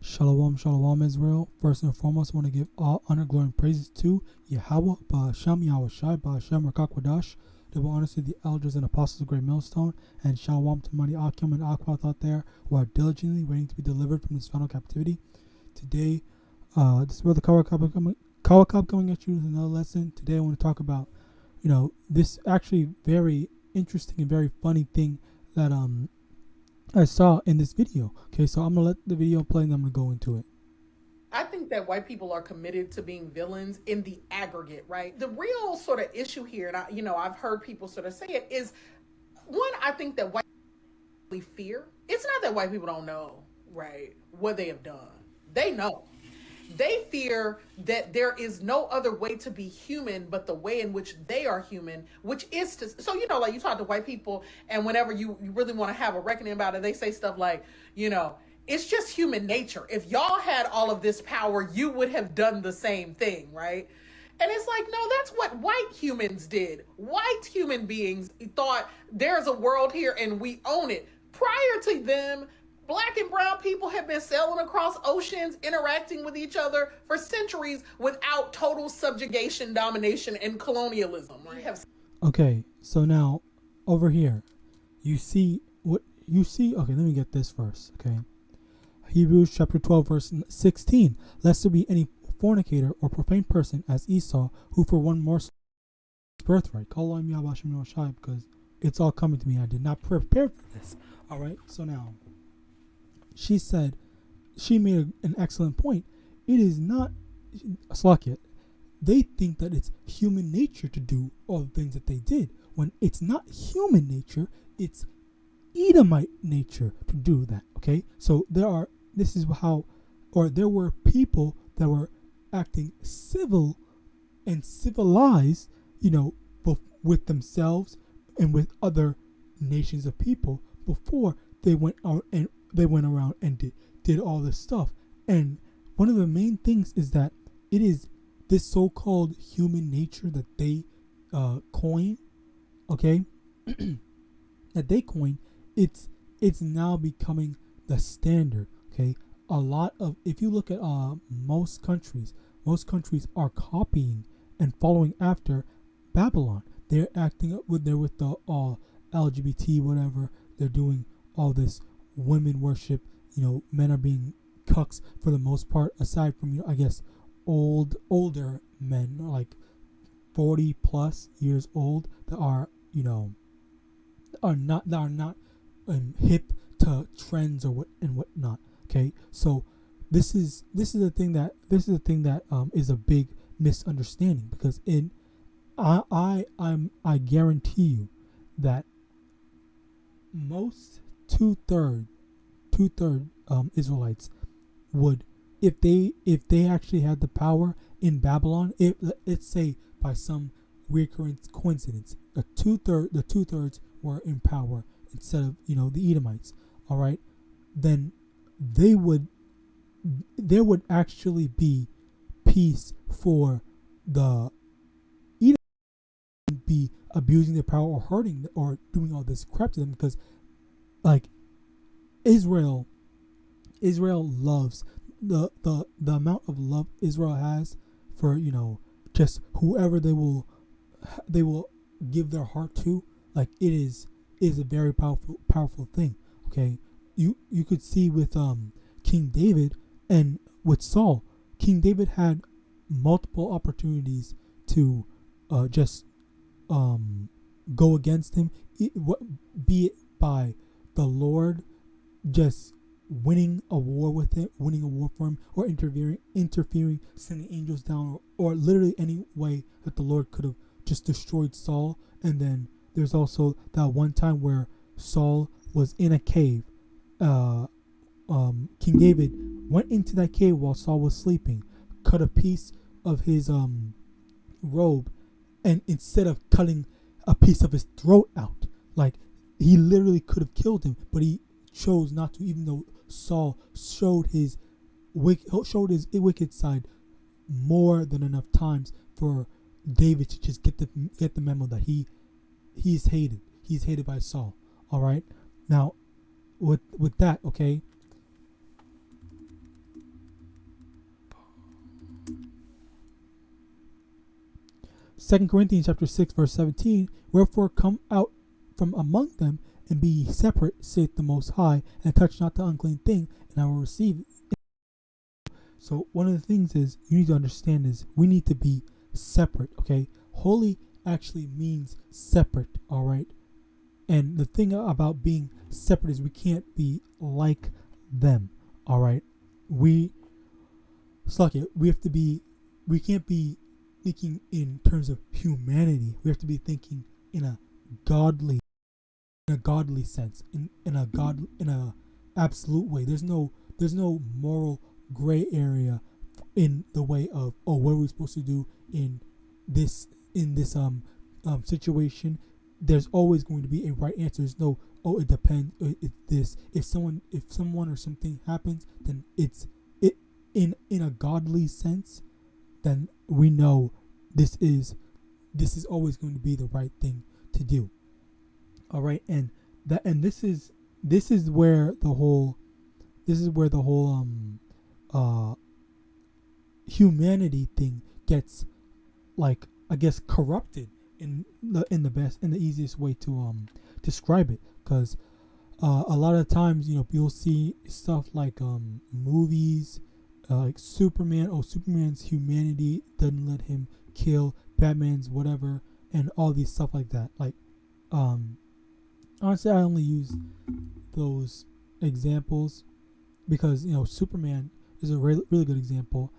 Shalom, shalom, Israel. First and foremost, I want to give all honor, glory, and praises to Yahawah, Ba'ashem, YAHAWASHI, Ba'ashem, Rakakwadah. Double honors to the elders and apostles of Great Millstone, and shalom to Mani Akim and Akwath out there who are diligently waiting to be delivered from this final captivity. Today, this is Brother Kawakab coming at you with another lesson. Today, I want to talk about, this actually very interesting and very funny thing that I saw in this video. Okay, so I'm gonna let the video play and I'm gonna go into it. I think that white people are committed to being villains in the aggregate, right? The real sort of issue here, and I've heard people sort of say it, is one, I think that white people fear. It's not that white people don't know, right, what they have done. They know. They fear that there is no other way to be human but the way in which they are human, which is to, so, like you talk to white people, and whenever you really want to have a reckoning about it, they say stuff like, it's just human nature. If y'all had all of this power, you would have done the same thing, right? And it's like, no, that's what white humans did. White human beings thought there's a world here and we own it. Prior to them, Black and brown people have been sailing across oceans, interacting with each other for centuries without total subjugation, domination, and colonialism. Right? Okay, so now over here, you see what you see. Okay, let me get this verse. Okay, Hebrews chapter 12, verse 16. Lest there be any fornicator or profane person as Esau, who for one morsel of his birthright. Call on YAHAWASHI because it's all coming to me. I did not prepare for this. All right, so now. She said, she made an excellent point. It is not, Slakia, they think that it's human nature to do all the things that they did, when it's not human nature, it's Edomite nature to do that, okay? So there were people that were acting civil and civilized, with themselves and with other nations of people before they went around and did all this stuff. And one of the main things is that it is this so-called human nature that they coin, okay? That they coin, it's now becoming the standard, okay? A lot of, if you look at most countries are copying and following after Babylon. They're acting up with the LGBT whatever. They're doing all this women worship, men are being cucks for the most part, aside from, I guess, older men, like 40 plus years old, that are, are not hip to trends or whatnot. Okay, so this is the thing that is a big misunderstanding, because I guarantee you that most two-third Israelites would, if they actually had the power in Babylon, if let's say by some recurrent coincidence, the two-thirds were in power instead of the Edomites, all right, then there would actually be peace for the Edomites be abusing their power or hurting or doing all this crap to them, because like Israel loves the amount of love Israel has for just whoever they will give their heart to. Like it is a very powerful thing. Okay, you could see with King David and with Saul. King David had multiple opportunities to just go against him, be it by the Lord just winning a war for him, or interfering, sending angels down, or literally any way that the Lord could have just destroyed Saul. And then there's also that one time where Saul was in a cave. King David went into that cave while Saul was sleeping, cut a piece of his robe, and instead of cutting a piece of his throat out, like he literally could have killed him, but he chose not to, even though Saul showed his wicked side more than enough times for David to just get the memo that he's hated by Saul. All right, now with that, okay, 2 Corinthians chapter 6 verse 17, wherefore come out from among them and be ye separate, saith the Most High, and touch not the unclean thing, and I will receive it. So one of the things is you need to understand is we need to be separate, okay? Holy actually means separate, all right? And the thing about being separate is we can't be like them, all right? We have to be, we can't be thinking in terms of humanity. We have to be thinking in a godly sense, in a absolute way. There's no moral gray area in the way of, oh, what are we supposed to do in this situation. There's always going to be a right answer. There's no, oh, it depends. It's this. If someone or something happens, then it's it in a godly sense. Then we know this is always going to be the right thing to do. All right, and this is where the whole humanity thing gets, like, I guess, corrupted in the easiest way to describe it, because a lot of times, you know, you'll see stuff like movies like Superman. Oh, Superman's humanity doesn't let him kill Batman's whatever, and all these stuff like that. Like, honestly, I only use those examples because, you know, Superman is a really good example,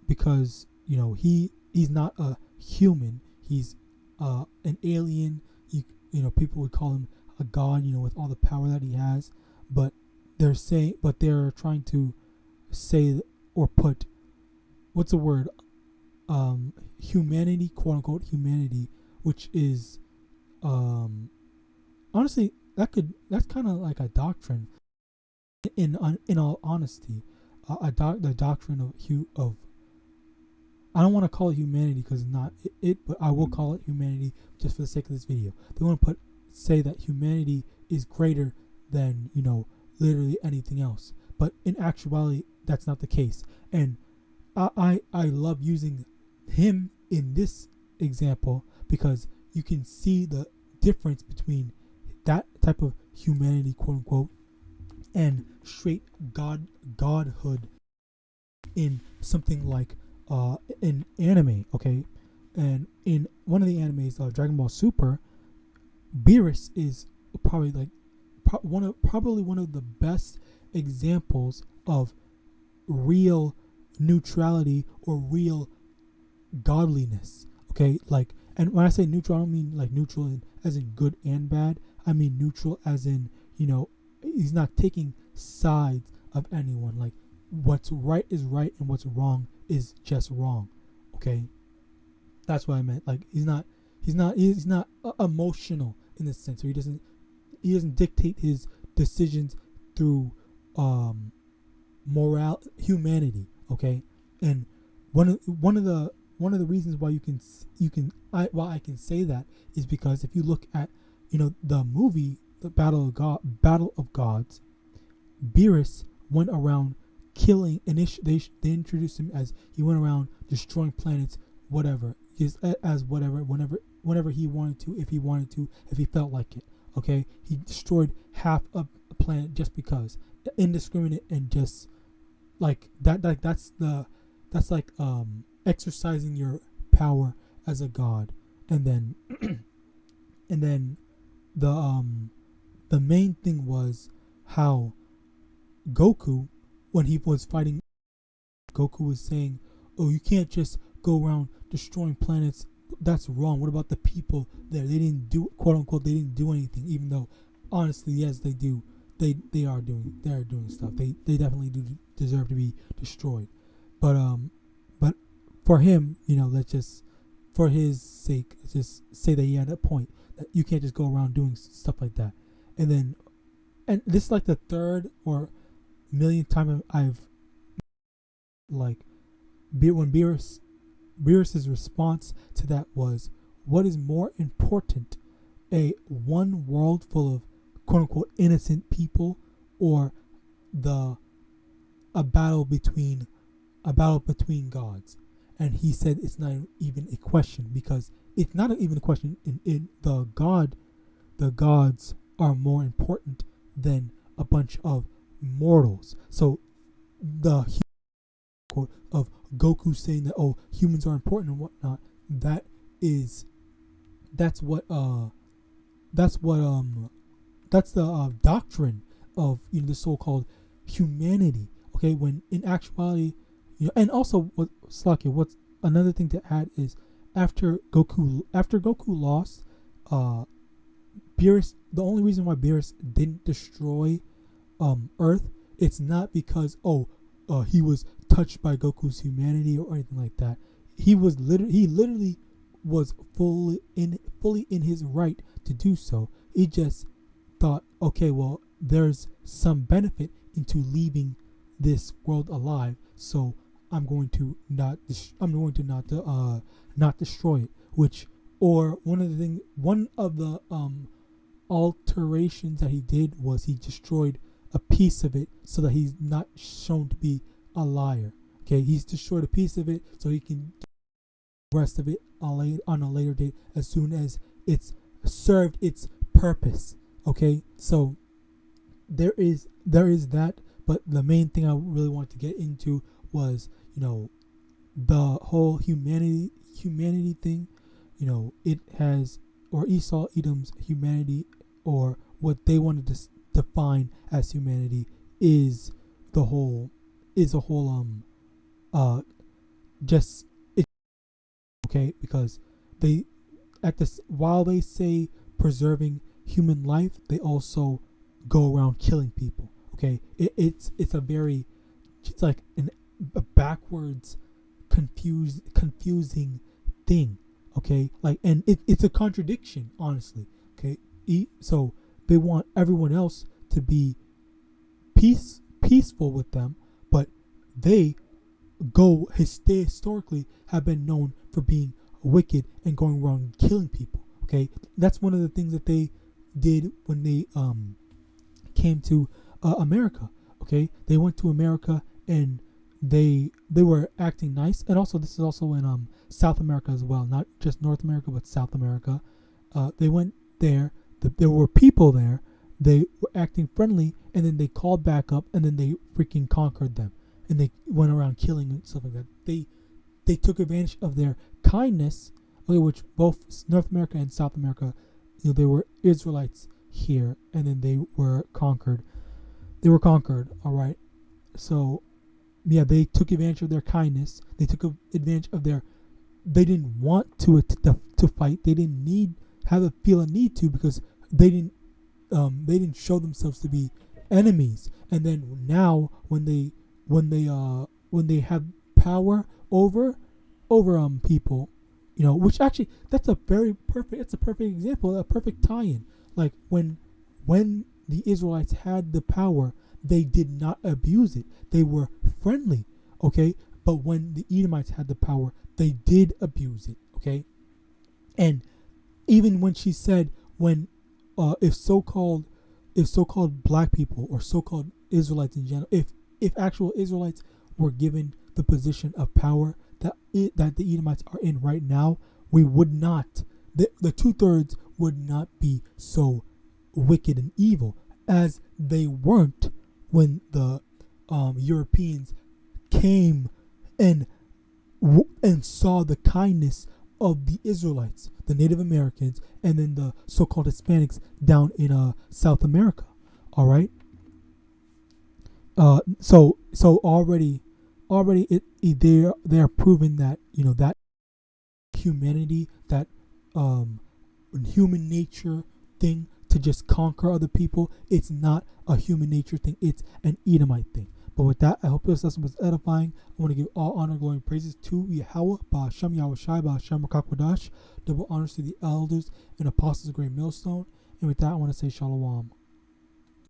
because, you know, he's not a human. He's an alien. You know, people would call him a god, you know, with all the power that he has. But they're trying to say or put, what's the word? Humanity, quote unquote humanity, which is, honestly, that's kind of like a doctrine. In all honesty, the doctrine of I don't want to call it humanity because it's not it, but I will call it humanity just for the sake of this video. They want to say that humanity is greater than, you know, literally anything else, but in actuality, that's not the case. And I love using him in this example because you can see the difference between that type of humanity, quote unquote, and straight godhood in something like in anime, okay? And in one of the animes, Dragon Ball Super, Beerus is probably one of the best examples of real neutrality or real godliness, okay? Like, and when I say neutral, I don't mean like neutral as in good and bad. I mean neutral as in, you know, he's not taking sides of anyone. Like, what's right is right and what's wrong is just wrong, okay? That's what I meant. Like, he's not emotional in the sense, or he doesn't dictate his decisions through humanity, okay? And one of the reasons why I can say that is because if you look at, you know, the movie The Battle of Gods, Beerus went around killing, and they introduced him as he went around destroying planets, whatever, just as whenever he wanted to, if he felt like it, okay? He destroyed half a planet just because, indiscriminate, and just like that. That's like exercising your power as a god. And then the main thing was how Goku, when he was fighting, Goku was saying, oh, you can't just go around destroying planets. That's wrong. What about the people there? They didn't do, quote unquote, they didn't do anything, even though honestly, yes, they do. They are doing stuff. They definitely do deserve to be destroyed. But for him, you know, let's just, for his sake, let's just say that he had a point that you can't just go around doing stuff like that. And this is like the third or millionth time I've, like, when Beerus's response to that was, what is more important, a one world full of quote unquote innocent people, or a battle between gods? and he said it's not even a question, because it's not even a question. In the gods are more important than a bunch of mortals. So the quote of Goku saying that, oh, humans are important and whatnot, that's the doctrine of, the so-called humanity. Okay, when in actuality, and also what's another thing to add is after Goku lost, Beerus, the only reason why Beerus didn't destroy Earth, it's not because he was touched by Goku's humanity or anything like that. He literally was fully in his right to do so. He just thought, okay, well, there's some benefit into leaving this world alive, so I'm going to not destroy it. One of the alterations that he did was he destroyed a piece of it so that he's not shown to be a liar. Okay, he's destroyed a piece of it so he can do the rest of it on a later date as soon as it's served its purpose. Okay, so there is that, but the main thing I really wanted to get into was, the whole humanity thing. It has, or Esau Edom's humanity, or what they wanted to define as humanity, is a whole just it. Okay, because while they say preserving human life, they also go around killing people. Okay, it's like a backwards confusing thing. Okay, like, and it's a contradiction, honestly. Okay, so they want everyone else to be peaceful with them, but they historically have been known for being wicked and going around and killing people. Okay, that's one of the things that they did when they came to America. Okay, they went to America and they were acting nice, and also this is also in South America as well, not just North America but South America. They went there. There were people there. They were acting friendly, and then they called back up, and then they freaking conquered them, and they went around killing and stuff like that. They took advantage of their kindness, which both North America and South America, they were Israelites here, and then they were conquered. All right. So, yeah, they took advantage of their kindness. They took advantage of they didn't want to fight. They didn't feel a need to, because they didn't show themselves to be enemies. And then now when they have power over people, which actually that's a perfect example, a perfect tie-in. Like when the Israelites had the power, they did not abuse it. They were friendly, okay? But when the Edomites had the power, they did abuse it, okay? And even when she said, if so-called black people or so-called Israelites in general, if actual Israelites were given the position of power that the Edomites are in right now, we would not, the 2/3 would not be so wicked and evil as they weren't when the Europeans came and saw the kindness of the Israelites, the Native Americans, and then the so-called Hispanics down in South America. All right. So already they're proving that that humanity, that human nature thing to just conquer other people, it's not a human nature thing, it's an Edomite thing. But with that, I hope this lesson was edifying. I want to give all honor, glory, and praises to YAHAWAH, BAHASHAM, YAHAWASHI, BAHASHAM, RICANS. Double honors to the elders and apostles of Great Millstone. And with that, I want to say Shalom.